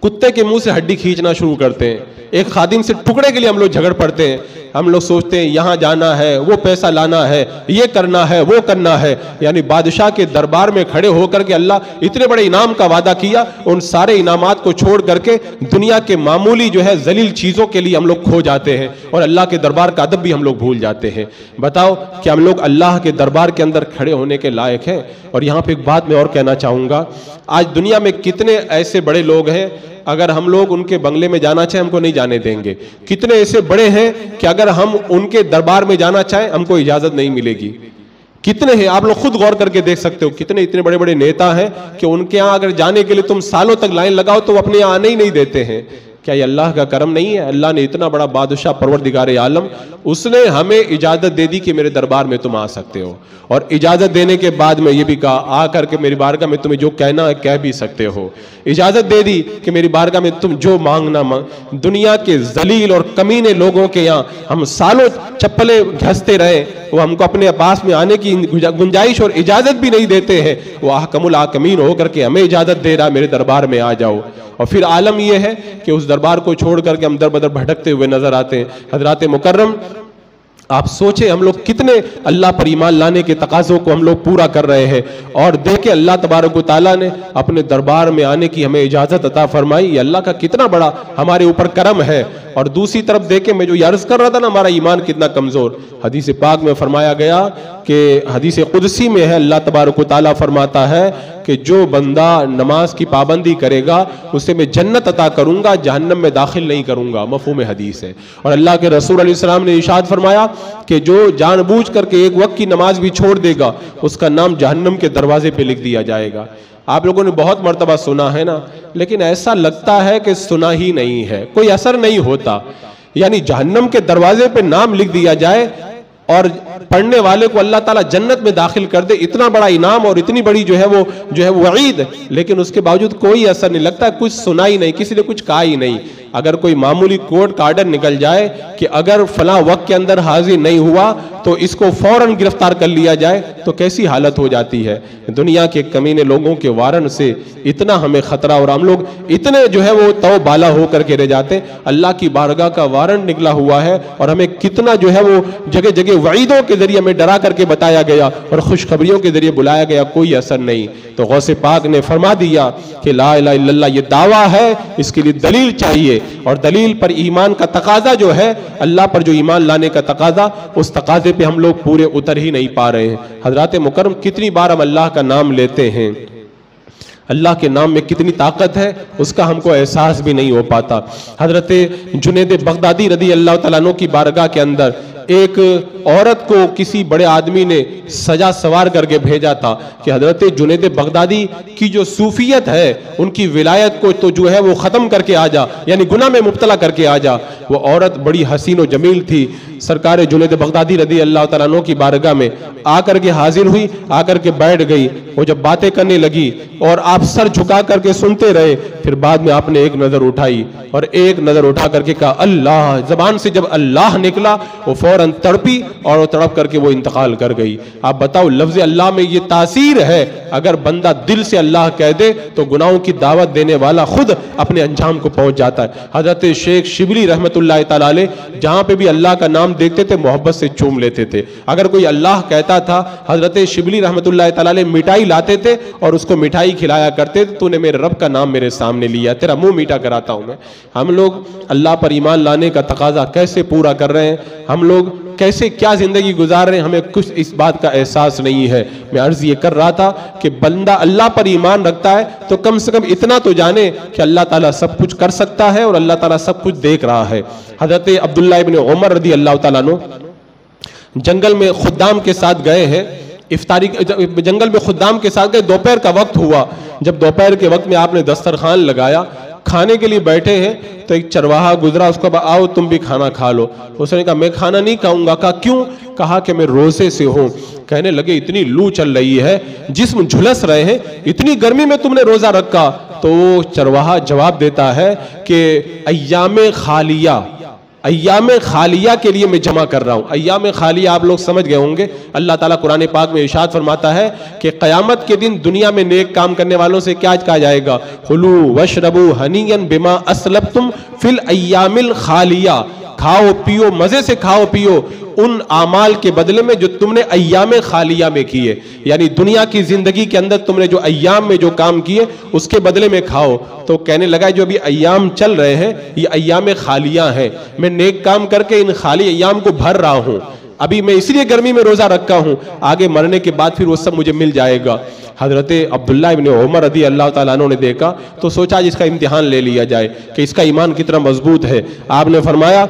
کتے کے منہ سے ہڈی کھینچنا شروع کرتے ہیں، ایک خادم سے ٹکڑے کے لیے ہم لوگ جھگڑ پڑتے ہیں، ہم لوگ سوچتے ہیں یہاں جانا ہے، وہ پیسہ لانا ہے، یہ کرنا ہے، وہ کرنا ہے، یعنی بادشاہ کے دربار میں کھڑے ہو کر کے اللہ اتنے بڑے انعام کا وعدہ کیا، ان سارے انعامات کو چھوڑ کر کے دنیا کے معمولی جو ہے ذلیل چیزوں کے لیے ہم لوگ کھو جاتے ہیں، اور اللہ کے دربار کا ادب بھی ہم لوگ بھول جاتے ہیں۔ بتاؤ کہ ہم لوگ اللہ کے دربار کے اندر کھڑے ہونے کے لائق ہیں؟ اور یہاں پہ ایک بات میں اور کہنا چاہوں گا، آج دنیا میں کتنے ایسے بڑے لوگ ہیں، اگر ہم لوگ ان کے بنگلے میں جانا چاہیں ہم کو نہیں جانے دیں گے، کتنے ایسے بڑے ہیں کہ اگر ہم ان کے دربار میں جانا چاہیں ہم کو اجازت نہیں ملے گی، کتنے ہیں آپ لوگ خود غور کر کے دیکھ سکتے ہو، کتنے اتنے بڑے بڑے نیتا ہیں کہ ان کے ہاں اگر جانے کے لیے تم سالوں تک لائن لگاؤ تو وہ اپنے یہاں آنے ہی نہیں دیتے ہیں۔ کیا یہ اللہ کا کرم نہیں ہے؟ اللہ نے اتنا بڑا بادشاہ پروردگار عالم، اس نے ہمیں اجازت دے دی کہ میرے دربار میں تم آ سکتے ہو، اور اجازت دینے کے بعد میں یہ بھی کہا آ کر کے میری بارگاہ میں تمہیں جو کہنا ہے کہہ بھی سکتے ہو، اجازت دے دی کہ میری بارگاہ میں تم جو مانگنا مانگ۔ دنیا کے ذلیل اور کمینے لوگوں کے یہاں ہم سالوں چپلیں گھستے رہے، وہ ہم کو اپنے پاس میں آنے کی گنجائش اور اجازت بھی نہیں دیتے ہیں، وہ احکم الحاکمین ہو کر کے ہمیں اجازت دے رہا میرے دربار میں آ جاؤ، اور پھر عالم یہ ہے کہ اس دربار کو چھوڑ کر کے ہم در بدر بھٹکتے ہوئے نظر آتے ہیں۔ حضرات مکرم، آپ سوچیں ہم لوگ کتنے اللہ پر ایمان لانے کے تقاضوں کو ہم لوگ پورا کر رہے ہیں، اور دیکھیں اللہ تبارک و تعالیٰ نے اپنے دربار میں آنے کی ہمیں اجازت عطا فرمائی، یہ اللہ کا کتنا بڑا ہمارے اوپر کرم ہے۔ اور دوسری طرف دیکھیں میں جو یہ عرض کر رہا تھا نا ہمارا ایمان کتنا کمزور، حدیث پاک میں فرمایا گیا کہ حدیث قدسی میں ہے، اللہ تبارک و تعالیٰ فرماتا ہے کہ جو بندہ نماز کی پابندی کرے گا اسے میں جنت عطا کروں گا، جہنم میں داخل نہیں کروں گا، مفہوم حدیث ہے۔ اور اللہ کے رسول علیہ السلام نے ارشاد فرمایا کہ جو جان بوجھ کر کے ایک وقت کی نماز بھی چھوڑ دے گا اس کا نام جہنم کے دروازے پہ لکھ دیا جائے گا۔ آپ لوگوں نے بہت مرتبہ سنا ہے نا، لیکن ایسا لگتا ہے کہ سنا ہی نہیں ہے، کوئی اثر نہیں ہوتا. یعنی جہنم کے دروازے پہ نام لکھ دیا جائے اور پڑھنے والے کو اللہ تعالیٰ جنت میں داخل کر دے، اتنا بڑا انعام اور اتنی بڑی جو ہے وہ وعید، لیکن اس کے باوجود کوئی اثر نہیں لگتا، کچھ سنا ہی نہیں، کسی نے کچھ کہا ہی نہیں. اگر کوئی معمولی کوڈ کا آرڈر نکل جائے کہ اگر فلاں وقت کے اندر حاضر نہیں ہوا تو اس کو فوراً گرفتار کر لیا جائے تو کیسی حالت ہو جاتی ہے. دنیا کے کمینے لوگوں کے وارن سے اتنا ہمیں خطرہ، اور ہم لوگ اتنے جو ہے وہ تو بالا ہو کر کے رہ جاتے. اللہ کی بارگاہ کا وارن نکلا ہوا ہے اور ہمیں کتنا جو ہے وہ جگہ جگہ وعیدوں کے ذریعے ہمیں ڈرا کر کے بتایا گیا اور خوشخبریوں کے ذریعے بلایا گیا، کوئی اثر نہیں. تو غوث پاک نے فرما دیا کہ لا الہ الا اللہ یہ دعویٰ ہے، اس کے لیے دلیل چاہیے، اور دلیل پر ایمان کا تقاضا جو ہے، اللہ پر جو ایمان لانے کا تقاضا، اس تقاضے پہ ہم لوگ پورے اتر ہی نہیں پا رہے ہیں. حضرات مکرم کتنی بار ہم اللہ کا نام لیتے ہیں، اللہ کے نام میں کتنی طاقت ہے اس کا ہم کو احساس بھی نہیں ہو پاتا. حضرت جنید بغدادی رضی اللہ تعالیٰ عنہ کی بارگاہ کے اندر ایک عورت کو کسی بڑے آدمی نے سجا سوار کر کے بھیجا تھا کہ حضرت جنید بغدادی کی جو صوفیت ہے، ان کی ولایت کو تو جو ہے وہ ختم کر کے آ جا، یعنی گناہ میں مبتلا کر کے آ جا. وہ عورت بڑی حسین و جمیل تھی. سرکار جنید بغدادی رضی اللہ تعالیٰ عنہ کی بارگاہ میں آ کر کے حاضر ہوئی، آ کر کے بیٹھ گئی. وہ جب باتیں کرنے لگی اور آپ سر جھکا کر کے سنتے رہے، پھر بعد میں آپ نے ایک نظر اٹھائی اور ایک نظر اٹھا کر کے کہا اللہ. زبان سے جب اللہ نکلا وہ فوراً تڑپی اور وہ تڑپ کر کے وہ انتقال کر گئی. آپ بتاؤ لفظ اللہ میں یہ تاثیر ہے. اگر بندہ دل سے اللہ کہہ دے تو گناہوں کی دعوت دینے والا خود اپنے انجام کو پہنچ جاتا ہے. حضرت شیخ شبلی رحمت اللہ تعالی علیہ جہاں پہ بھی اللہ کا نام دیکھتے تھے محبت سے چوم لیتے تھے. اگر کوئی اللہ کہتا تھا حضرت شبلی رحمت اللہ تعالی علیہ مٹھائی لاتے تھے اور اس کو مٹھائی کھلایا کرتے تھے. تو نے میرے رب کا نام میرے سامنے لیا، تیرا منہ میٹھا کراتا ہوں میں. ہم لوگ اللہ پر ایمان لانے کا تقاضا کیسے پورا کر رہے ہیں، ہم لوگ کیسے کیا زندگی گزار رہے ہیں، ہمیں کچھ اس بات کا احساس نہیں ہے. میں عرض یہ کر رہا تھا کہ بندہ اللہ پر ایمان رکھتا ہے تو کم سے کم اتنا تو جانے کہ اللہ تعالیٰ سب کچھ کر سکتا ہے اور اللہ تعالیٰ سب کچھ دیکھ رہا ہے. حضرت عبداللہ ابن عمر رضی اللہ تعالیٰ عنہ جنگل میں خدام کے ساتھ گئے ہیں، افطاری جنگل میں خدام کے ساتھ گئے. دوپہر کا وقت ہوا. جب دوپہر کے وقت میں آپ نے دسترخوان لگایا، کھانے کے لیے بیٹھے ہیں تو ایک چرواہا گزرا، اس کو آؤ تم بھی کھانا کھا لو. اس نے کہا میں کھانا نہیں کھاؤں گا. کہا کیوں؟ کہا کہ میں روزے سے ہوں. کہنے لگے اتنی لو چل رہی ہے، جسم جھلس رہے ہیں، اتنی گرمی میں تم نے روزہ رکھا. تو وہ چرواہا جواب دیتا ہے کہ ایام خالیہ کے لیے میں جمع کر رہا ہوں. ایام خالیہ آپ لوگ سمجھ گئے ہوں گے. اللہ تعالیٰ قرآن پاک میں ارشاد فرماتا ہے کہ قیامت کے دن دنیا میں نیک کام کرنے والوں سے کیا کہا جائے گا؟ کُلُوا وَاشْرَبُوا ہَنِیًّا بِمَا أَسْلَفْتُمْ فِي الْأَيَّامِ الْخَالِیَةِ. کھاؤ پیو، مزے سے کھاؤ پیو ان اعمال کے بدلے میں جو تم نے ایام خالیہ میں کیے. یعنی دنیا کی زندگی کے اندر تم نے جو ایام میں جو کام کیے اس کے بدلے میں کھاؤ. تو کہنے لگا جو ابھی ایام چل رہے ہیں یہ ایام خالیہ ہیں، میں نیک کام کر کے ان خالی ایام کو بھر رہا ہوں. ابھی میں اس لیے گرمی میں روزہ رکھا ہوں، آگے مرنے کے بعد پھر وہ سب مجھے مل جائے گا. حضرت عبداللہ ابن عمر رضی اللہ تعالیٰ عنہ نے دیکھا تو سوچا جس کا امتحان لے لیا جائے کہ اس کا ایمان کتنا مضبوط ہے. آپ نے فرمایا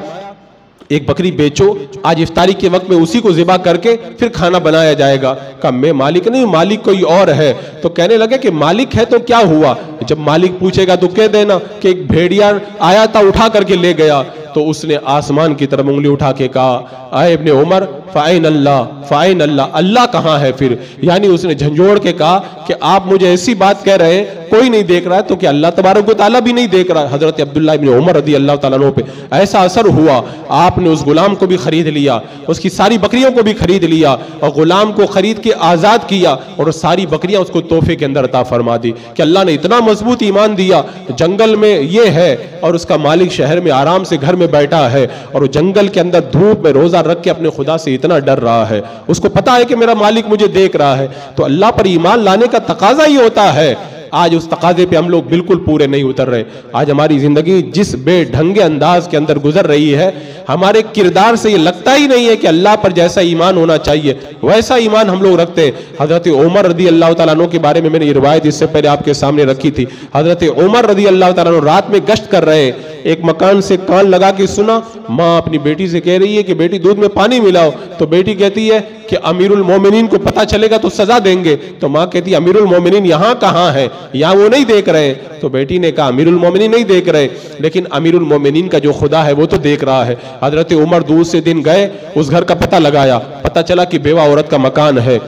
ایک بکری بیچو، آج افطاری کے وقت میں اسی کو ذبح کر کے پھر کھانا بنایا جائے گا. کہا میں مالک نہیں، مالک کوئی اور ہے. تو کہنے لگے کہ مالک ہے تو کیا ہوا؟ جب مالک پوچھے گا تو کہہ دینا کہ ایک بھیڑیا آیا تھا اٹھا کر کے لے گیا. تو اس نے آسمان کی طرف انگلی اٹھا کے کہا اے ابن عمر فَأَيْنَ اللَّهُ فَأَيْنَ اللَّهُ، اللہ کہاں ہے پھر؟ یعنی اس نے جھنجھوڑ کے کہا کہ آپ مجھے ایسی بات کہہ رہے ہیں کوئی نہیں دیکھ رہا ہے تو کہ اللہ تبارک و تعالیٰ بھی نہیں دیکھ رہا ہے. حضرت عبداللہ ابن عمر رضی اللہ تعالیٰ عنہ پہ ایسا اثر ہوا، آپ نے اس غلام کو بھی خرید لیا، اس کی ساری بکریوں کو بھی خرید لیا اور غلام کو خرید کے آزاد کیا اور ساری بکریاں اس کو تحفے کے اندر عطا فرما دی. کہ اللہ نے اتنا مضبوط ایمان دیا. جنگل میں یہ ہے اور اس کا مالک شہر میں آرام سے گھر میں بیٹھا ہے اور وہ جنگل کے اندر دھوپ میں روزہ رکھ کے اپنے خدا سے اتنا ڈر رہا ہے. اس کو پتا ہے کہ میرا مالک مجھے دیکھ رہا ہے. تو اللہ پر ایمان لانے کا تقاضا ہی ہوتا ہے. آج اس تقاضے پہ ہم لوگ بالکل پورے نہیں اتر رہے. آج ہماری زندگی جس بے ڈھنگے انداز کے اندر گزر رہی ہے، ہمارے کردار سے یہ لگتا ہی نہیں ہے کہ اللہ پر جیسا ایمان ہونا چاہیے ویسا ایمان ہم لوگ رکھتے ہیں. حضرت عمر رضی اللہ تعالیٰ عنہ کے بارے میں نے یہ روایت اس سے پہلے آپ کے سامنے رکھی تھی. حضرت عمر رضی اللہ تعالیٰ عنہ رات میں گشت کر رہے ہیں ایک مکان سے کان لگا کے سنا، ماں اپنی بیٹی سے کہہ رہی ہے کہ بیٹی دودھ میں پانی ملاؤ، تو بیٹی کہتی ہے کہ امیر المومنین کو پتہ چلے گا تو سزا دیں گے، تو ماں کہتی ہے امیر المومنین یہاں کہاں ہے، یہاں وہ نہیں دیکھ رہے، تو بیٹی نے کہا امیر المومنین نہیں دیکھ رہے، لیکن امیر المومنین کا جو خدا ہے وہ تو دیکھ رہا ہے۔ حضرت عمر دور سے دن گئے، اس گھر کا پتہ لگایا، پتہ چلا کہ بیوہ عورت کا مکان ہے،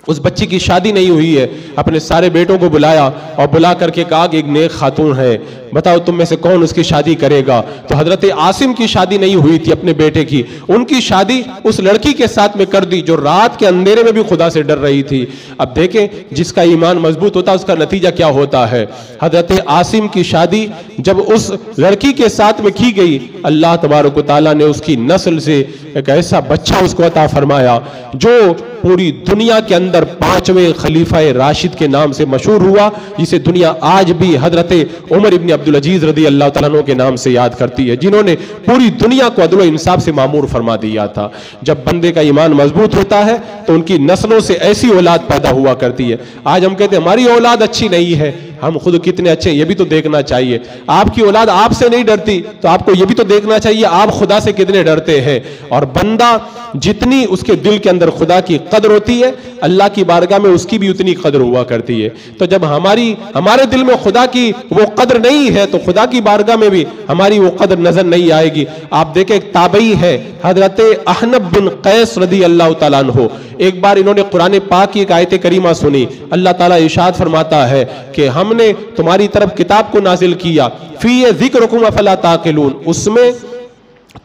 اس بچی کی شادی نہیں ہوئی ہے، اپنے سارے بیٹوں کو بلایا اور بلا کر کے کہا کہ ایک نیک خاتون ہے، بتاؤ تم میں سے کون اس کی شادی کرے گا؟ تو حضرت عاصم کی شادی نہیں ہوئی تھی اپنے بیٹے کی، ان کی شادی اس لڑکی کے ساتھ میں کر دی جو رات کے اندھیرے میں بھی خدا سے ڈر رہی تھی۔ اب دیکھیں جس کا ایمان مضبوط ہوتا ہے اس کا نتیجہ کیا ہوتا ہے۔ حضرت عاصم کی شادی جب اس لڑکی کے ساتھ میں کی گئی، اللہ تبارک و تعالیٰ نے اس کی نسل سے ایک ایسا بچہ اس کو عطا فرمایا جو پوری دنیا کے اندر 5ویں خلیفہ راشد کے نام سے مشہور ہوا، جسے دنیا آج بھی حضرت عمر ابن عبدالعزیز رضی اللہ تعالیٰ عنہ کے نام سے یاد کرتی ہے، جنہوں نے پوری دنیا کو عدل و انصاف سے معمور فرما دیا تھا۔ جب بندے کا ایمان مضبوط ہوتا ہے تو ان کی نسلوں سے ایسی اولاد پیدا ہوا کرتی ہے۔ آج ہم کہتے ہیں ہماری اولاد اچھی نہیں ہے، ہم خود کتنے اچھے، یہ بھی تو دیکھنا چاہیے۔ آپ کی اولاد آپ سے نہیں ڈرتی تو آپ کو یہ بھی تو دیکھنا چاہیے آپ خدا سے کتنے ڈرتے ہیں۔ اور بندہ جتنی اس کے دل کے اندر خدا کی قدر ہوتی ہے، اللہ کی بارگاہ میں اس کی بھی اتنی قدر ہوا کرتی ہے۔ تو جب ہمارے دل میں خدا کی وہ قدر نہیں ہے تو خدا کی بارگاہ میں بھی ہماری وہ قدر نظر نہیں آئے گی۔ آپ دیکھیں ایک تابعی ہے حضرت احنف بن قیس رضی اللہ تعالیٰ عنہ، ایک بار انہوں نے قرآن پاک کی ایک آیت کریمہ سنی، اللہ تعالیٰ ارشاد فرماتا ہے کہ ہم نے تمہاری طرف کتاب کو نازل کیا، فی ذکرکم افلا تعقلون، اس میں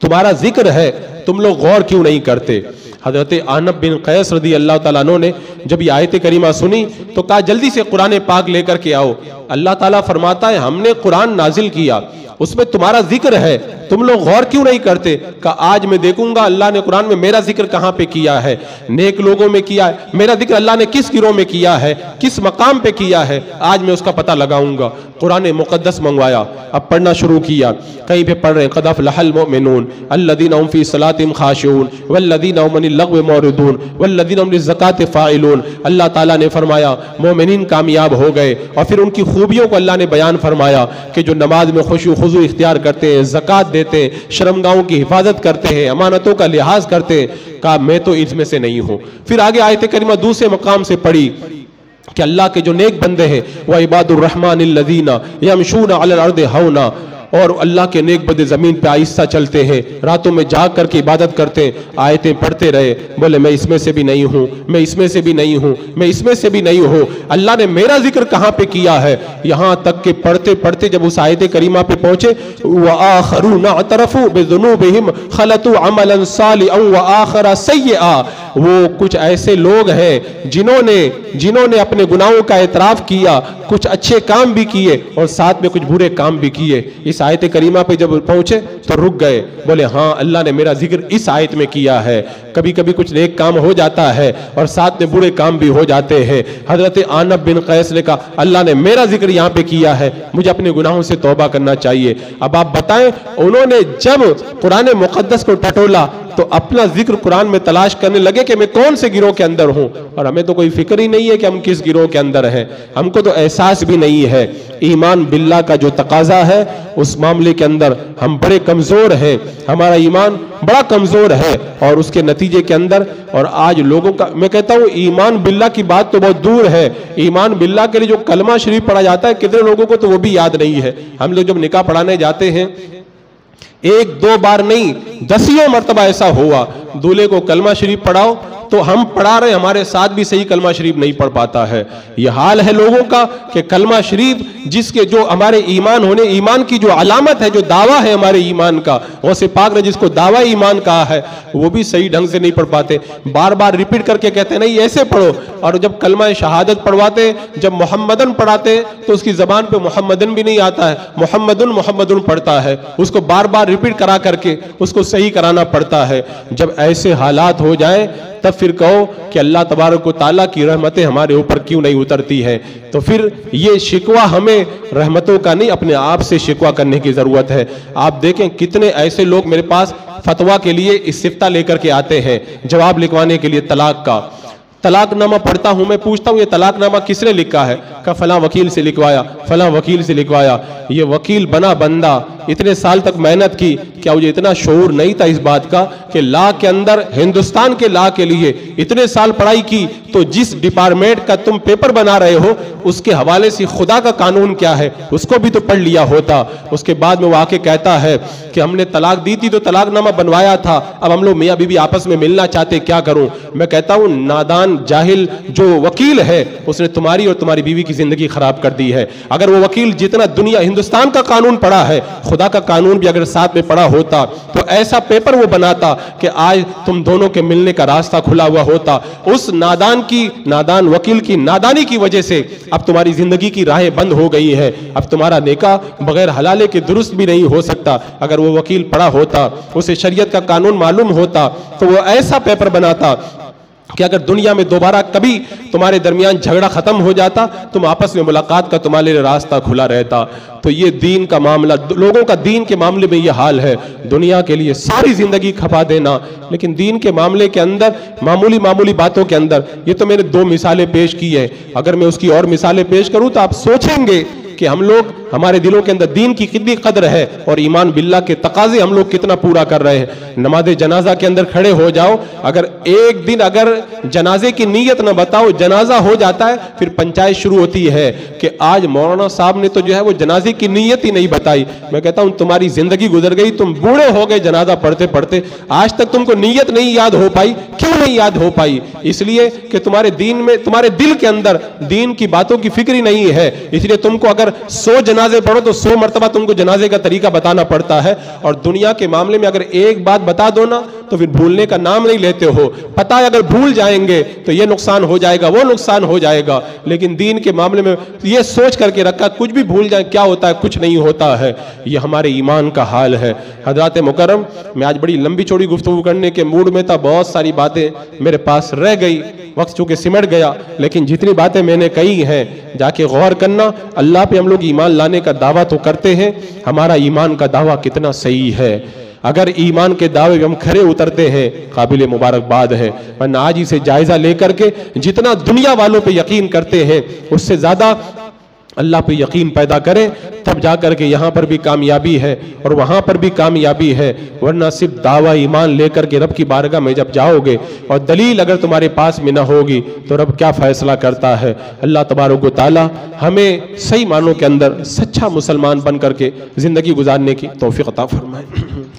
تمہارا ذکر ہے، تم لوگ غور کیوں نہیں کرتے؟ حضرت احنف بن قیس رضی اللہ تعالیٰ عنہ نے جب یہ آیت کریمہ سنی تو کہا جلدی سے قرآن پاک لے کر کے آؤ۔ اللہ تعالیٰ فرماتا ہے ہم نے قرآن نازل کیا، اس میں تمہارا ذکر ہے، تم لوگ غور کیوں نہیں کرتے؟ کہ آج میں دیکھوں گا اللہ نے قرآن میں میرا ذکر کہاں پہ کیا ہے، نیک لوگوں میں کیا ہے، میرا ذکر اللہ نے کس گروہ میں کیا ہے، کس مقام پہ کیا ہے، آج میں اس کا پتہ لگاؤں گا۔ قرآن مقدس منگوایا، اب پڑھنا شروع کیا، کہیں پہ پڑھ رہے ہیں قد افلح المؤمنون الذین هم فی صلاتهم خاشعون والذین هم عن اللغو معرضون والذین هم للزکاة فاعلون۔ اللہ تعالیٰ نے فرمایا مومنین کامیاب ہو گئے، اور پھر ان کی خوبیوں کو اللہ نے بیان فرمایا کہ جو نماز میں خشوع خضوع اختیار کرتے ہیں، زکوٰۃ دیتے ہیں، شرمگاہوں کی حفاظت کرتے ہیں، امانتوں کا لحاظ کرتے ہیں، کہا میں تو اس میں سے نہیں ہوں۔ پھر آگے آیت کریمہ دوسرے مقام سے پڑھی کہ اللہ کے جو نیک بندے ہیں وَعِبَادُ الرَّحْمَنِ الَّذِينَ يَمْشُونَ عَلَى الْأَرْضِ هَوْنًا، اور اللہ کے نیک بندے زمین پہ آہستہ چلتے ہیں، راتوں میں جاگ کر کے عبادت کرتے ہیں۔ آیتیں پڑھتے رہے، بولے میں اس میں سے بھی نہیں ہوں، میں اس میں سے بھی نہیں ہوں، میں اس میں سے بھی نہیں ہوں۔ اللہ نے میرا ذکر کہاں پہ کیا ہے؟ یہاں تک کہ پڑھتے پڑھتے جب اس آیت کریمہ پہ پہنچے وَآخَرُونَ اعْتَرَفُوا بِذُنُوبِهِمْ خَلَطُوا عَمَلًا صَالِحًا وَآخَرَ سَيِّئًا، وہ کچھ ایسے لوگ ہیں جنہوں نے اپنے گناہوں کا اعتراف کیا، کچھ اچھے کام بھی کیے اور ساتھ میں کچھ برے کام بھی کیے۔ اس آیت کریمہ پہ جب پہنچے تو رک گئے، بولے ہاں اللہ نے میرا ذکر اس آیت میں کیا ہے۔ کبھی کبھی کچھ نیک کام ہو جاتا ہے اور ساتھ میں برے کام بھی ہو جاتے ہیں۔ حضرت احنف بن قیس نے کہا اللہ نے میرا ذکر یہاں پہ کیا ہے، مجھے اپنے گناہوں سے توبہ کرنا چاہیے۔ اب آپ بتائیں انہوں نے جب قرآن مقدس کو ٹٹولا تو اپنا ذکر قرآن میں تلاش کرنے لگے کہ میں کون سے گروہ کے اندر ہوں، اور ہمیں تو کوئی فکر ہی نہیں ہے کہ ہم کس گروہ کے اندر ہیں، ہم کو تو احساس بھی نہیں ہے۔ ایمان باللہ کا جو تقاضا ہے اس معاملے کے اندر ہم بڑے کمزور ہیں، ہمارا ایمان بڑا کمزور ہے، اور اس کے نتیجے کے اندر اور آج لوگوں کا، میں کہتا ہوں ایمان باللہ کی بات تو بہت دور ہے، ایمان باللہ کے لیے جو کلمہ شریف پڑھا جاتا ہے کتنے لوگوں کو تو وہ بھی یاد نہیں ہے۔ ہم لوگ جب نکاح پڑھانے جاتے ہیں ایک دو بار نہیں 10 مرتبہ ایسا ہوا، دولہے کو کلمہ شریف پڑھاؤ تو ہم پڑھا رہے ہمارے ساتھ بھی صحیح کلمہ شریف نہیں پڑھ پاتا ہے۔ یہ حال ہے لوگوں کا کہ کلمہ شریف جس کے جو ہمارے ایمان ہونے، ایمان کی جو علامت ہے، جو دعویٰ ہے ہمارے ایمان کا، غوث پاک نے جس کو دعویٰ ایمان کہا ہے وہ بھی صحیح ڈھنگ سے نہیں پڑھ پاتے، بار بار ریپیٹ کر کے کہتے ہیں نہیں ایسے پڑھو، اور جب کلمہ شہادت پڑھواتے جب محمدن پڑھاتے تو اس کی زبان پہ محمدن بھی نہیں آتا ہے، محمدن پڑھتا ہے، اس کو بار بار ریپیٹ کرا کر کے اس کو صحیح کرانا پڑتا ہے۔ جب ایسے حالات ہو جائیں تب پھر کہو کہ اللہ تبارک و تعالیٰ کی رحمتیں ہمارے اوپر کیوں نہیں اترتی ہیں؟ تو پھر یہ شکوہ ہمیں رحمتوں کا نہیں اپنے آپ سے شکوہ کرنے کی ضرورت ہے۔ آپ دیکھیں کتنے ایسے لوگ میرے پاس فتویٰ کے لیے استفتاء لے کر کے آتے ہیں، جواب لکھوانے کے لیے طلاق کا۔ طلاق نامہ پڑھتا ہوں، میں پوچھتا ہوں یہ طلاق نامہ کس نے لکھا ہے؟ کہ فلاں وکیل سے لکھوایا، فلاں وکیل سے لکھوایا۔ یہ وکیل بنا بندہ اتنے سال تک محنت کی، کیا مجھے اتنا شعور نہیں تھا اس بات کا کہ لا کے اندر، ہندوستان کے لا کے لیے اتنے سال پڑھائی کی، تو جس ڈپارٹمنٹ کا تم پیپر بنا رہے ہو اس کے حوالے سے خدا کا قانون کیا ہے اس کو بھی تو پڑھ لیا ہوتا۔ اس کے بعد میں وہ آ کے کہتا ہے کہ ہم نے طلاق دی تھی تو طلاق نامہ بنوایا تھا، اب ہم لوگ میاں بیوی آپس میں ملنا چاہتے، کیا کروں؟ میں کہتا ہوں نادان جاہل جو وکیل ہے اس نے تمہاری اور تمہاری بیوی کی زندگی خراب کر دی ہے۔ اگر وہ وکیل جتنا دنیا ہندوستان کا قانون پڑھا ہے، خدا کا قانون بھی اگر ساتھ میں پڑھا ہوتا تو ایسا پیپر وہ بناتا کہ آج تم دونوں کے ملنے کا راستہ کھلا ہوا ہوتا۔ اس نادان وکیل کی نادانی کی وجہ سے اب تمہاری زندگی کی راہیں بند ہو گئی ہے، اب تمہارا نکاح بغیر حلالے کے درست بھی نہیں ہو سکتا۔ اگر وہ وکیل پڑھا ہوتا، اسے شریعت کا قانون معلوم ہوتا تو وہ ایسا پیپر بناتا کہ اگر دنیا میں دوبارہ کبھی تمہارے درمیان جھگڑا ختم ہو جاتا، تم آپس میں ملاقات کا تمہارے لیے راستہ کھلا رہتا۔ تو یہ دین کا معاملہ، لوگوں کا دین کے معاملے میں یہ حال ہے، دنیا کے لیے ساری زندگی کھپا دینا، لیکن دین کے معاملے کے اندر معمولی باتوں کے اندر، یہ تو میں نے 2 مثالیں پیش کی ہیں، اگر میں اس کی اور مثالیں پیش کروں تو آپ سوچیں گے کہ ہم لوگ، ہمارے دلوں کے اندر دین کی کتنی قدر ہے اور ایمان باللہ کے تقاضے ہم لوگ کتنا پورا کر رہے ہیں۔ نماز جنازہ کے اندر کھڑے ہو جاؤ، اگر ایک دن اگر جنازے کی نیت نہ بتاؤ، جنازہ ہو جاتا ہے، پھر پنچایت شروع ہوتی ہے کہ آج مولانا صاحب نے تو جو ہے وہ جنازے کی نیت ہی نہیں بتائی۔ میں کہتا ہوں تمہاری زندگی گزر گئی، تم بوڑھے ہو گئے جنازہ پڑھتے پڑھتے، آج تک تم کو نیت نہیں یاد ہو پائی۔ کیوں نہیں یاد ہو پائی؟ اس لیے کہ تمہارے دین میں، تمہارے دل کے اندر دین کی باتوں کی فکر ہی نہیں ہے۔ اس لیے تم کو اگر 100 جنازے پڑھو تو 100 مرتبہ تم کو جنازے کا طریقہ بتانا پڑتا ہے، اور دنیا کے معاملے میں اگر ایک بات بتا دو نا تو پھر بھولنے کا نام نہیں لیتے ہو۔ پتہ ہے اگر بھول جائیں گے تو یہ نقصان ہو جائے گا، وہ نقصان ہو جائے گا، لیکن دین کے معاملے میں یہ سوچ کر کے رکھا کچھ بھی بھول جائیں کیا ہوتا ہے، کچھ نہیں ہوتا ہے۔ یہ ہمارے ایمان کا حال ہے۔ حضرات مکرم، میں آج بڑی لمبی چوڑی گفتگو کرنے کے موڈ میں تھا، بہت ساری باتیں میرے پاس رہ گئی، وقت چونکہ سمٹ گیا، لیکن جتنی باتیں میں نے کہی ہیں جا کے غور کرنا۔ اللہ پہ ہم لوگ ایمان لانے کا دعویٰ تو کرتے ہیں، ہمارا ایمان کا دعویٰ کتنا صحیح ہے؟ اگر ایمان کے دعوے میں ہم کھرے اترتے ہیں، قابل مبارکباد ہے، ورنہ آج اسے جائزہ لے کر کے جتنا دنیا والوں پہ یقین کرتے ہیں اس سے زیادہ اللہ پہ یقین پیدا کریں، تب جا کر کے یہاں پر بھی کامیابی ہے اور وہاں پر بھی کامیابی ہے۔ ورنہ صرف دعویٰ ایمان لے کر کے رب کی بارگاہ میں جب جاؤ گے اور دلیل اگر تمہارے پاس میں نہ ہوگی تو رب کیا فیصلہ کرتا ہے؟ اللہ تبارک و تعالی ہمیں صحیح معنوں کے اندر سچا مسلمان بن کر کے زندگی گزارنے کی توفیق عطا فرمائے۔